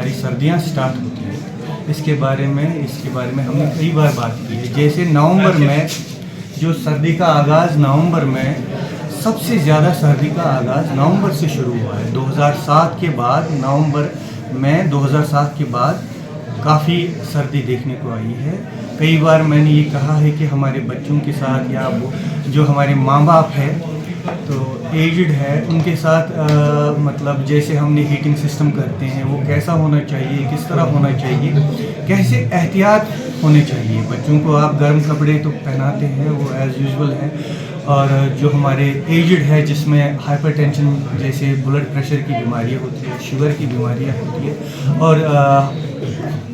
हमारी सर्दियां स्टार्ट होती हैं, इसके बारे में हमने कई बार बात की है। जैसे नवंबर में जो सर्दी का आगाज़ नवंबर में, सबसे ज़्यादा सर्दी का आगाज़ नवंबर से शुरू हुआ है। 2007 के बाद नवंबर में 2007 के बाद काफ़ी सर्दी देखने को आई है। कई बार मैंने ये कहा है कि हमारे बच्चों के साथ या वो जो हमारे माँ बाप है तो एजड है उनके साथ मतलब जैसे हमने हीटिंग सिस्टम करते हैं वो कैसा होना चाहिए, किस तरह होना चाहिए, कैसे एहतियात होने चाहिए। बच्चों को आप गर्म कपड़े तो पहनाते हैं, वो एज़ यूजुअल है। और जो हमारे एजड है जिसमें हाइपरटेंशन जैसे ब्लड प्रेशर की बीमारियाँ होती है, शुगर की बीमारियाँ होती है और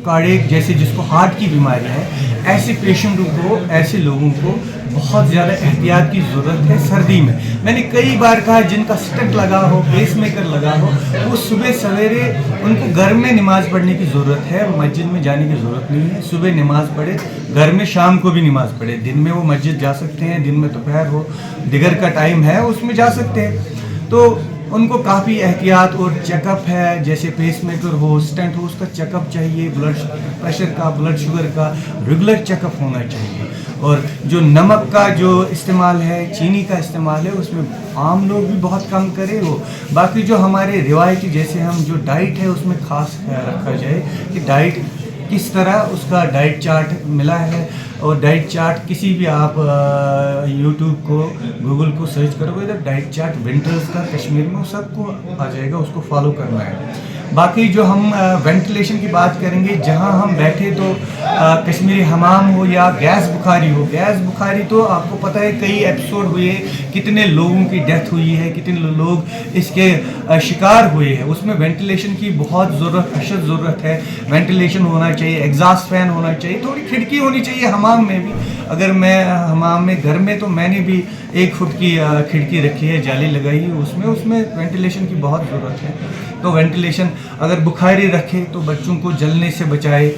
कार्डियक जैसे जिसको हार्ट की बीमारी है, ऐसे पेशेंटों को, ऐसे लोगों को बहुत ज़्यादा एहतियात की ज़रूरत है सर्दी में। मैंने कई बार कहा जिनका स्टंट लगा हो, पेस मेकर लगा हो, वो सुबह सवेरे उनको घर में नमाज़ पढ़ने की ज़रूरत है, मस्जिद में जाने की ज़रूरत नहीं है। सुबह नमाज़ पढ़े, घर में शाम को भी नमाज़ पढ़े। दिन में वो मस्जिद जा सकते हैं, दिन में दोपहर हो, दिगर का टाइम है उसमें जा सकते हैं। तो उनको काफ़ी एहतियात और चेकअप है, जैसे पेस मेकर हो, स्टेंट हो, उसका चेकअप चाहिए, ब्लड प्रेशर का, ब्लड शुगर का रेगुलर चेकअप होना चाहिए। और जो नमक का जो इस्तेमाल है, चीनी का इस्तेमाल है, उसमें आम लोग भी बहुत कम करें वो। बाकी जो हमारे रिवायती जैसे हम जो डाइट है उसमें खास रखा जाए कि डाइट किस तरह, उसका डाइट चार्ट मिला है। और डाइट चार्ट किसी भी आप यूट्यूब को, गूगल को सर्च करोगे तो डाइट चार्ट विंटर्स का कश्मीर में सबको आ जाएगा, उसको फॉलो करना है। बाकी जो हम वेंटिलेशन की बात करेंगे, जहां हम बैठे तो कश्मीरी हमाम हो या गैस बुखारी हो, गैस बुखारी तो आपको पता है कई एपिसोड हुए, कितने लोगों की डेथ हुई है, कितने लोग इसके शिकार हुए हैं। उसमें वेंटिलेशन की बहुत अशद ज़रूरत है। वेंटिलेशन होना चाहिए, एग्जॉस्ट फैन होना चाहिए, थोड़ी खिड़की होनी चाहिए हमाम में भी। अगर मैं हमाम में घर में तो मैंने भी 1 फुट की खिड़की रखी है, जाली लगाई है, उसमें वेंटिलेशन की बहुत ज़रूरत है। तो वेंटिलेशन अगर बुखारी रखे तो बच्चों को जलने से बचाए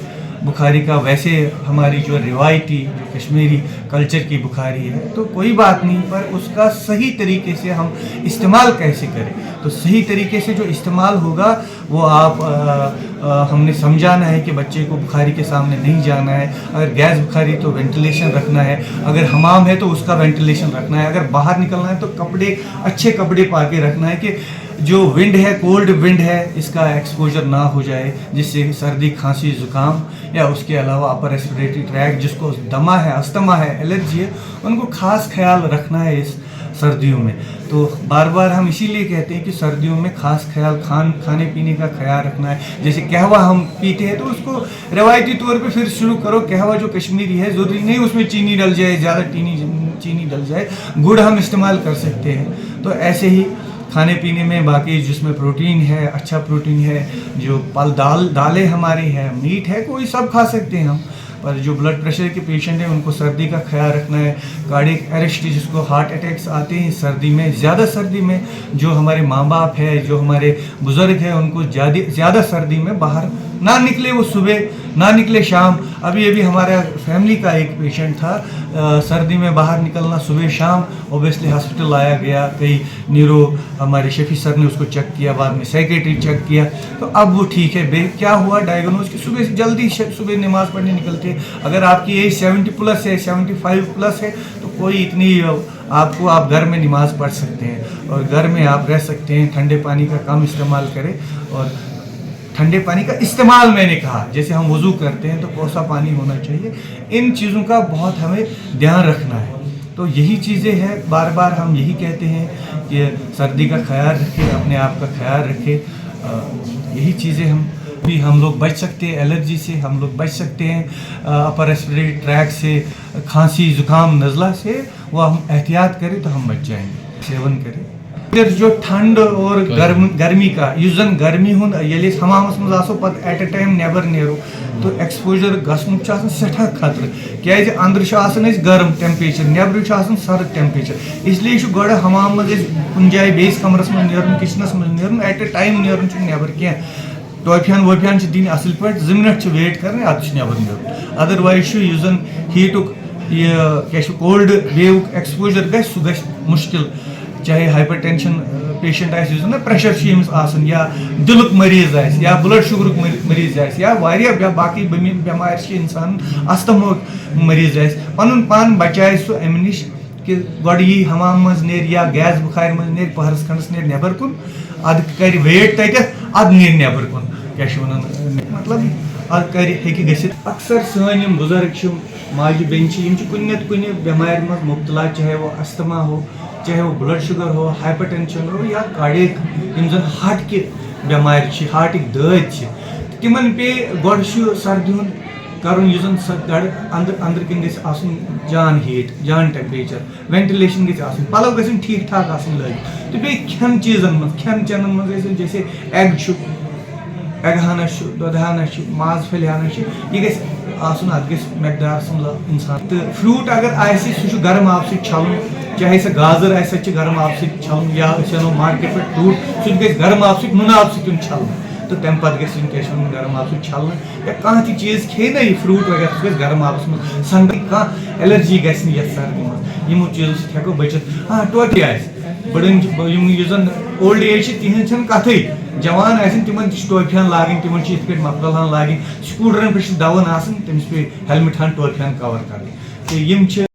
बुखारी का। वैसे हमारी जो रिवायती जो कश्मीरी कल्चर की बुखारी है तो कोई बात नहीं, पर उसका सही तरीके से हम इस्तेमाल कैसे करें। तो सही तरीके से जो इस्तेमाल होगा वो हमने समझाना है कि बच्चे को बुखारी के सामने नहीं जाना है। अगर गैस बुखारी तो वेंटिलेशन रखना है, अगर हमाम है तो उसका वेंटिलेशन रखना है, अगर बाहर निकलना है तो कपड़े, अच्छे कपड़े पा के रखना है कि जो विंड है, कोल्ड विंड है, इसका एक्सपोजर ना हो जाए, जिससे सर्दी, खांसी, ज़ुकाम या उसके अलावा अपर रेस्पिरेटरी ट्रैक्ट जिसको दमा है, अस्थमा है, एलर्जी है, उनको खास ख्याल रखना है इस सर्दियों में। तो बार बार हम इसीलिए कहते हैं कि सर्दियों में खास ख्याल खाने पीने का ख्याल रखना है। जैसे कहवा हम पीते हैं तो उसको रवायती तौर पे फिर शुरू करो। कहवा जो कश्मीरी है, ज़रूरी नहीं उसमें चीनी डल जाए, ज़्यादा चीनी डल जाए, गुड़ हम इस्तेमाल कर सकते हैं। तो ऐसे ही खाने पीने में बाकी जिसमें प्रोटीन है, अच्छा प्रोटीन है, जो दालें हमारी है, मीट है, कोई सब खा सकते हैं हम। पर जो ब्लड प्रेशर के पेशेंट हैं उनको सर्दी का ख्याल रखना है। कार्डियक अरेस्ट जिसको हार्ट अटैक्स आते हैं सर्दी में, ज़्यादा सर्दी में, जो हमारे माँ बाप है, जो हमारे बुज़ुर्ग हैं, उनको ज़्यादा सर्दी में बाहर ना निकले, वो सुबह ना निकले, शाम। अभी हमारा फैमिली का एक पेशेंट था, सर्दी में बाहर निकलना सुबह शाम, ओबियसली हॉस्पिटल लाया गया, कई न्यूरो हमारे शफी सर ने उसको चेक किया, बाद में साइकेट्री चेक किया, तो अब वो ठीक है। क्या हुआ डायग्नोज कि सुबह जल्दी सुबह नमाज़ पढ़ने निकलते। अगर आपकी एज 70 प्लस है, 75 प्लस है, तो कोई इतनी आप घर में नमाज़ पढ़ सकते हैं और घर में आप रह सकते हैं। ठंडे पानी का कम इस्तेमाल करें, और ठंडे पानी का इस्तेमाल मैंने कहा जैसे हम वज़ू करते हैं तो कोसा पानी होना चाहिए। इन चीज़ों का बहुत हमें ध्यान रखना है। तो यही चीज़ें हैं, बार बार हम यही कहते हैं कि सर्दी का ख्याल रखें, अपने आप का ख्याल रखें। यही चीज़ें हम लोग बच सकते हैं, एलर्जी से हम लोग बच सकते हैं, अपर रेस्पिरेटरी ट्रैक्ट से, खांसी, ज़ुकाम, नज़ला से, वो हम एहतियात करें तो हम बच जाएंगे। सेवन करें। फिर जो ठंड और गर्मी का युजन गर्मी हुन ये हमामस मज आसो पत at a time neighbour narrow तो एक्सपोजर गसनुक सठा खतर क्या अंदर गर्म टेम्परेचर, नेबर सर्द टेम्परेचर। इसलिए गो हमाम मज कुन जाए बेस कमरस मज नेरन, किचनस मज नेरन, एट अ टाइम नेरन नेबर कह टोफियान वोफियान दिन असल पे 2 मिनट वेट कर नेबर नेरन। अदरवाइज युजन हीटुक क्या कोल्ड वेव एक्सपोजर गह मुश्किल। چاہے ہائپر ٹینشن پیشنٹ آس پریشر یا دلک مریض یا بلڈ شُگرک مریض یا باقی بیمار انسان استما مریض پن پان بچائے سہ امہ نش کہ گۄڈٕ یی حمام مز نیر یا گیس بخار مز نیر پہرس کھنڈس نیر نیبر کن اد کر ویٹ تتھ اد نیر نیبر کن کیا مطلب اد کر ہیٚکہِ گٔژھِتھ اکثر سٲنۍ یِم بزرگ ماجہِ بیٚنہِ چھِ یِم چھِ کُنہِ نتہٕ کُنہِ بٮ۪مارِ منٛز مُبتلا چاہے وہ استما ہو چاہے وہ بلڈ شُگر ہو ہائپر ٹینشن ہو یا کارڈیک یِم زن ہارٹ کہِ بٮ۪مارِ چھِ ہارٹٕکۍ دٲدۍ چھِ تِمن پیٚیہِ گۄڈٕ چھُ سردی ہُنٛد کرُن یُس زن سۄ گۄڈٕ أنٛدرٕ کِنۍ گژھِ آسُن جان ہیٖٹ جان ٹیمپریچر وینٹِلیشن گژھِ آسٕنۍ پلو گژھن ٹھیٖک ٹھاک آسٕنۍ لٲگِتھ تہٕ بیٚیہِ کھٮ۪ن چیٖزن منٛز کھٮ۪ن چٮ۪نن منٛز گژھِ جیسے ایگ چھُ ایگ ہنا چھُ دۄدٕ ہنا چھُ ماز پھٔلۍ ہنا چھُ یہِ گژھِ آسُن اتھ گژھِ مقدار انسان تہٕ فروٗٹ اگر آسہِ سُہ چھُ گرم آبہٕ سۭتۍ چھلُن چاہے سۄ گازر آسہِ سۄ چھِ گرم آبہٕ سۭتۍ چھلُن یا أسۍ اَنو مارکیٹ پٮ۪ٹھ فروٗٹ سُہ تہِ گژھِ گرم آبہٕ سۭتۍ نُنہٕ آبہٕ سۭتۍ یُن چھلنہٕ تہٕ تمہِ پتہٕ گژھِ یُن کیٛاہ چھِ وَنان گرم آبہٕ سۭتۍ چھلنہٕ یا کانٛہہ تہِ چیٖز کھیٚیہِ نا یہِ فروٗٹ وغیرہ سُہ گژھِ گرم آبس منٛز سنڈے کانٛہہ ایلرجی گژھِ نہٕ یتھ سردی منٛز یِمو چیٖزو سۭتۍ ہٮ۪کو بٔچِتھ ٹوٹہِ آسہِ بڑن یُس زن اولڈ ایج چھِ تِہنٛز چھنہٕ کتھٕے جوان آسن تِمن تہِ چھِ ٹوپہِ ہن لاگٕنۍ تِمن چھِ یِتھ کٲٹھۍ مفلل ہن لاگٕنۍ سکوٗٹرن پٮ۪ٹھ چھِ دون آسان تٔمِس پیٚیہِ ہیلمٹ ہن ٹوپہِ ہن کور کرٕنۍ تہٕ یِم چھِ